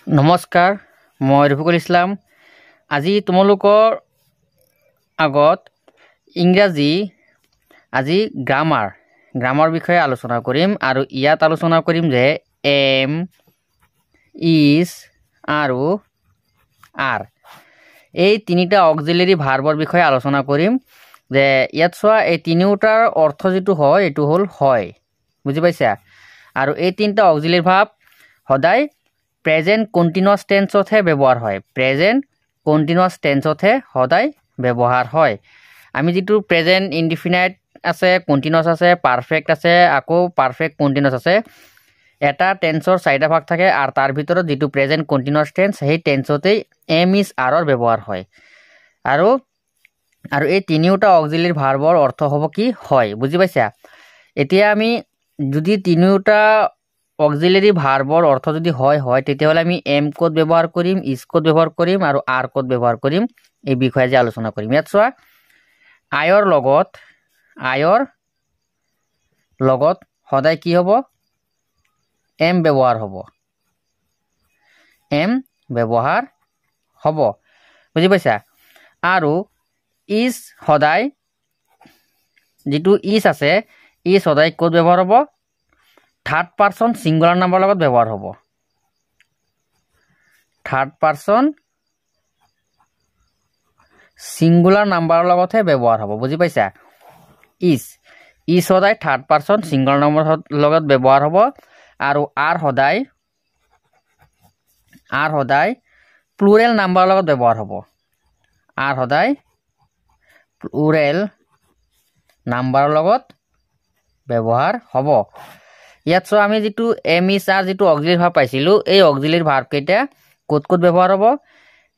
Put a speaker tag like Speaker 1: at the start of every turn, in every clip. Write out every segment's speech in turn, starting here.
Speaker 1: নমস্কাৰ, মই ৰফিকুল ইছলাম। আজি তোমালোকৰ আগত ইংৰাজী গ্ৰামাৰ বিষয়ে আলোচনা কৰিম আৰু ইয়াত আলোচনা কৰিম যে এম, ইজ আৰু আৰ এই তিনিটা অক্সিলাৰী ভাৰ্বৰ বিষয়ে আলোচনা কৰিম। যে ইয়াত চোৱা, এই তিনিওটাৰ অৰ্থ যিটো হয় এইটো হ'ল হয়, বুজি পাইছা? আৰু এই তিনিটা অক্সিলাৰী ভাৰ্ব সদায় প্ৰেজেণ্ট কণ্টিনিউৱাছ টেন্সতহে ব্যৱহাৰ হয়। প্ৰেজেণ্ট কণ্টিনিউৱাছ টেন্সতহে সদায় ব্যৱহাৰ হয়। আমি যিটো প্ৰেজেণ্ট ইনডিফিনাইট আছে, কণ্টিনিউৱাছ আছে, পাৰফেক্ট আছে, আকৌ পাৰফেক্ট কণ্টিনিউৱাছ আছে। এটা টেন্সৰ চাৰিটা ভাগ থাকে আৰু তাৰ ভিতৰত যিটো প্ৰেজেণ্ট কণ্টিনিউৱাছ টেন্স, সেই টেন্সতেই এম ইজ আৰৰ ব্যৱহাৰ হয়। আৰু এই তিনিওটা অক্সিলাৰী ভাৰ্বৰ অৰ্থ হ'ব কি? হয়, বুজি পাইছা? এতিয়া আমি যদি তিনিওটা অক্সিলাৰী ভাৰ্বৰ অৰ্থ যদি হয় তেতিয়াহ'লে আমি এম ক'ত ব্যৱহাৰ কৰিম, ইজ ক'ত ব্যৱহাৰ কৰিম আৰু আৰ ক'ত ব্যৱহাৰ কৰিম, এই বিষয়ে আজি আলোচনা কৰিম। ইয়াত চোৱা, আয়ৰ লগত সদায় কি হ'ব? এম ব্যৱহাৰ হ'ব, বুজি পাইছা? আৰু ইজ সদায়, যিটো ইজ আছে, ইজ সদায় ক'ত ব্যৱহাৰ হ'ব? থাৰ্ড পাৰ্চন ছিংগুলাৰ নাম্বাৰৰ লগত ব্যৱহাৰ হ'ব। থাৰ্ড পাৰ্চন ছিংগুলাৰ নাম্বাৰৰ লগতহে ব্যৱহাৰ হ'ব, বুজি পাইছা? ইজ সদায় থাৰ্ড পাৰ্চন ছিংগুলাৰ নাম্বাৰৰ লগত ব্যৱহাৰ হ'ব। আৰু আৰ সদায় প্লুৰেল নাম্বাৰৰ লগত ব্যৱহাৰ হ'ব। আৰ সদায় প্লুৰেল নাম্বাৰৰ লগত ব্যৱহাৰ হ'ব। ইয়াত চোৱা, আমি যিটো এম ইজ আৰ যিটো অক্সিলাৰী ভাৰ্ব পাইছিলোঁ, এই অক্সিলাৰী ভাৰ্বকেইটা ক'ত ব্যৱহাৰ হ'ব?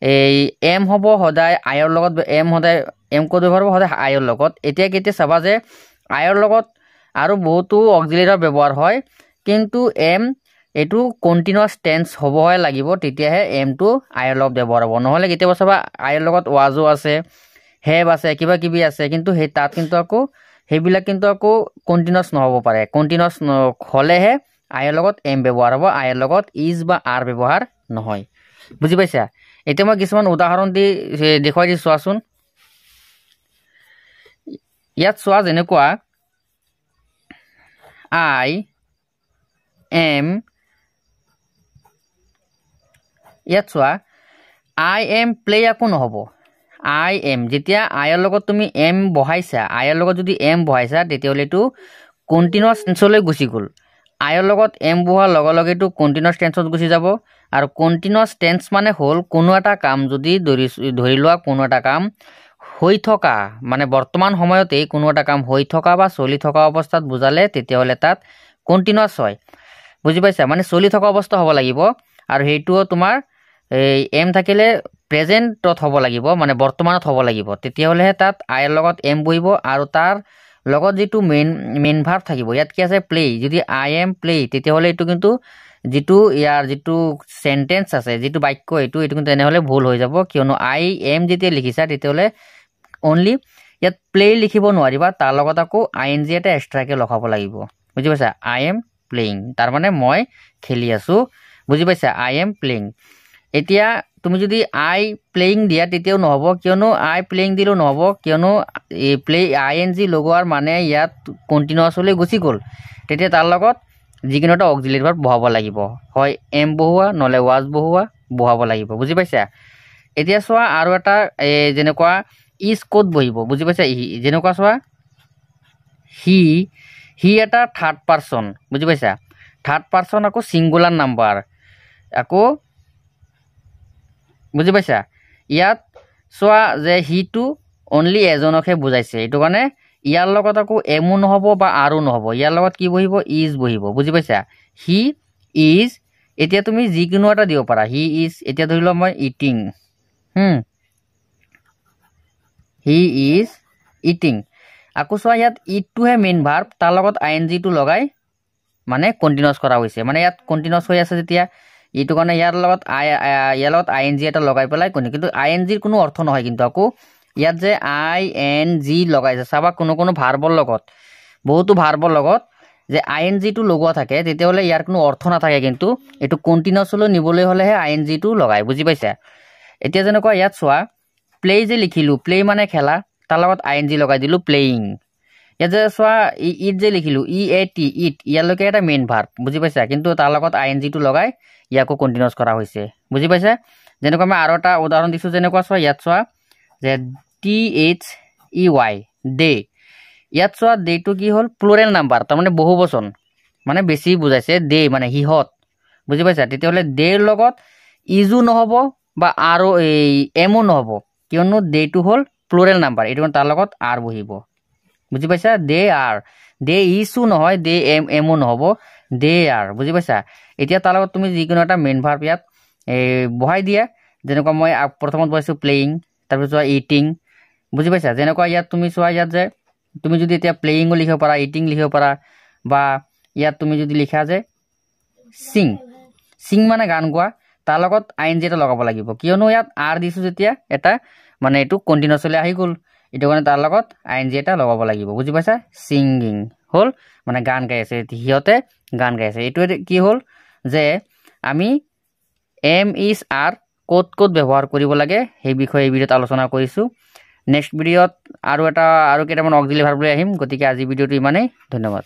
Speaker 1: এই এম হ'ব সদায় আয়ৰ লগত, এম ক'ত ব্যৱহাৰ হ'ব? সদায় আয়ৰ লগত। এতিয়া কেতিয়া চাবা যে আয়ৰ লগত আৰু বহুতো অক্সিলাৰী ভাৰ্ব ব্যৱহাৰ হয়, কিন্তু এম এইটো কণ্টিনিউৱাছ টেন্স হ'বহে লাগিব, তেতিয়াহে এমটো আয়ৰ লগত ব্যৱহাৰ হ'ব। নহ'লে কেতিয়াবা চাবা আয়ৰ লগত ৱাজো আছে, হেভ আছে, কিবা কিবি আছে, কিন্তু সেইবিলাক কিন্তু আকৌ কণ্টিনিউৱাছ নহ'ব পাৰে। কণ্টিনিউৱাছ হ'লেহে আয়ৰ লগত এম ব্যৱহাৰ হ'ব, আয়ৰ লগত ইজ বা আৰ ব্যৱহাৰ নহয়, বুজি পাইছা? এতিয়া মই কিছুমান উদাহৰণ দি দেখুৱাই দিছোঁ, চোৱাচোন। ইয়াত চোৱা, যেনেকুৱা ইয়াত চোৱা, আই এম প্লে একো নহ'ব। আই এম, যেতিয়া আয়ৰ লগত তুমি এম বহাইছা, তেতিয়াহ'লে এইটো কণ্টিনিউৱাছ টেন্সলৈ গুচি গ'ল। আয়ৰ লগত এম বহোৱাৰ লগে লগে এইটো কণ্টিনিউৱাছ টেন্সত গুচি যাব। আৰু কণ্টিনিউৱাছ টেন্স মানে হ'ল কোনো এটা কাম যদি ধৰি লোৱা, কোনো এটা কাম হৈ থকা, মানে বৰ্তমান সময়তেই কোনো এটা কাম হৈ থকা বা চলি থকা অৱস্থাত বুজালে তেতিয়াহ'লে তাত কণ্টিনিউৱাছ হয়, বুজি পাইছা? মানে চলি থকা অৱস্থা হ'ব লাগিব। আৰু সেইটোও তোমাৰ এই এম থাকিলে প্ৰেজেণ্টত হ'ব লাগিব, মানে বৰ্তমানত হ'ব লাগিব, তেতিয়াহ'লেহে তাত আইৰ লগত এম বহিব। আৰু তাৰ লগত যিটো মেইন ভাৰ্ব থাকিব, ইয়াত কি আছে? প্লে। যদি আই এম প্লে, তেতিয়াহ'লে এইটো কিন্তু ইয়াৰ যিটো চেণ্টেন্স আছে, যিটো বাক্য, এইটো কিন্তু তেনেহ'লে ভুল হৈ যাব। কিয়নো আই এম যেতিয়া লিখিছা, তেতিয়াহ'লে অনলি ইয়াত প্লে লিখিব নোৱাৰিবা, তাৰ লগত আকৌ ING এটা এক্সট্ৰাকৈ লগাব লাগিব, বুজি পাইছা? আই এম প্লেয়িং, তাৰমানে মই খেলি আছোঁ, বুজি পাইছা? I am playing. এতিয়া তুমি যদি আই প্লেয়িং দিয়া তেতিয়াও নহ'ব, কিয়নো আই প্লেয়িং দিলেও নহ'ব, কিয়নো ING লগোৱাৰ মানে ইয়াত কণ্টিনিউৱাছলৈ গুচি গ'ল। তেতিয়া তাৰ লগত যিকোনো এটা অক্সিলাৰী ভাৰ্ব বহাব লাগিব, হয় এম বহোৱা নহ'লে ৱাজ বহাব লাগিব, বুজি পাইছা? এতিয়া চোৱা, আৰু এটা যেনেকুৱা ইজ ক'ত বহিব, বুজি পাইছা? যেনেকুৱা চোৱা, হি এটা থাৰ্ড পাৰ্চন, বুজি পাইছা? থাৰ্ড পাৰ্চন আকৌ ছিংগুলাৰ নাম্বাৰ, আকৌ বুজি পাইছা? ইয়াত চোৱা যে হিটো অনলি এজনকহে বুজাইছে, এইটো কাৰণে ইয়াৰ লগত আকৌ এমো নহ'ব বা আৰো নহ'ব, ইয়াৰ লগত কি বহিব? ইজ বহিব, বুজি পাইছা? হি ইজ, এতিয়া তুমি যিকোনো এটা দিব পাৰা। হি ইজ, এতিয়া ধৰি লোৱা মই ইটিং, হি ইজ ইটিং। আকৌ চোৱা, ইয়াত ইটটোহে মেইন ভাৰ্ব, তাৰ লগত INGটো লগাই মানে কণ্টিনিউৱাছ কৰা হৈছে, মানে ইয়াত কণ্টিনিউৱাছ হৈ আছে যেতিয়া, এইটো কাৰণে ইয়াৰ লগত ING এটা লগাই পেলাই কিন্তু INGৰ কোনো অৰ্থ নহয়। কিন্তু আকৌ ইয়াত যে ING লগাইছে, চাবা কোনো ভাৰ্বৰ লগত, বহুতো ভাৰ্বৰ লগত যে আইএনজিটো লগোৱা থাকে তেতিয়াহ'লে ইয়াৰ কোনো অৰ্থ নাথাকে কিন্তু এইটো কণ্টিনিউছলৈ নিবলৈ হ'লেহে আইএনজিটো লগায় বুজি পাইছা এতিয়া যেনেকুৱা ইয়াত চোৱা প্লে যে লিখিলোঁ প্লে মানে খেলা তাৰ লগত আইএনজি লগাই দিলোঁ প্লেয়িং ইয়াত যে চোৱা ইট যে লিখিলোঁ EAT ইট ইয়ালৈকে এটা মেইন ভাৰ্ব বুজি পাইছা কিন্তু তাৰ লগত আইএনজিটো লগাই ইয়াকো কণ্টিনিউছ কৰা হৈছে বুজি পাইছা যেনেকুৱা মই আৰু এটা উদাহৰণ দিছোঁ যেনেকুৱা চোৱা ইয়াত চোৱা যে THEY ডে ইয়াত চোৱা ডেটো কি হ'ল প্লুৰেল নাম্বাৰ তাৰমানে বহু বচন মানে বেছি বুজাইছে ডে মানে সিহঁত বুজি পাইছা তেতিয়াহ'লে ডেৰ লগত ইজো নহ'ব বা আৰু এই এমো নহ'ব কিয়নো ডেটো হ'ল প্লুৰেল নাম্বাৰ এইটো তাৰ লগত আৰ বহিব বুজি পাইছা দে আৰ দে ইজো নহয় দে এমো নহ'ব দে আৰ বুজি পাইছা এতিয়া তাৰ লগত তুমি যিকোনো এটা মেইন ভাৰ্ব ইয়াত বহাই দিয়া যেনেকুৱা মই প্ৰথমত বহাইছোঁ প্লেয়িং তাৰপিছত চোৱা ইটিং বুজি পাইছা যেনেকুৱা ইয়াত তুমি চোৱা ইয়াত যে তুমি যদি এতিয়া প্লেয়িঙো লিখিব পাৰা ইটিং লিখিব পাৰা বা ইয়াত তুমি যদি লিখা যে সিং মানে গান গোৱা তাৰ লগত আইএনজি এটা লগাব লাগিব কিয়নো ইয়াত আৰ দিছোঁ যেতিয়া এটা মানে এইটো কণ্টিনিউছলৈ আহি গ'ল এইটো কাৰণে তাৰ লগত আইএনজি এটা লগাব লাগিব বুজি পাইছা ছিংগিং হ'ল মানে গান গাই আছে সিহঁতে গান গাই আছে এইটোৱে কি হ'ল যে আমি MIS ক'ত ব্যৱহাৰ কৰিব লাগে সেই বিষয়ে এই ভিডিঅ'ত আলোচনা কৰিছোঁ নেক্সট ভিডিঅ'ত আৰু কেইটামান অক্সিলাৰী ভাৰ্ব লৈ আহিম গতিকে আজি ভিডিঅ'টো ইমানেই ধন্যবাদ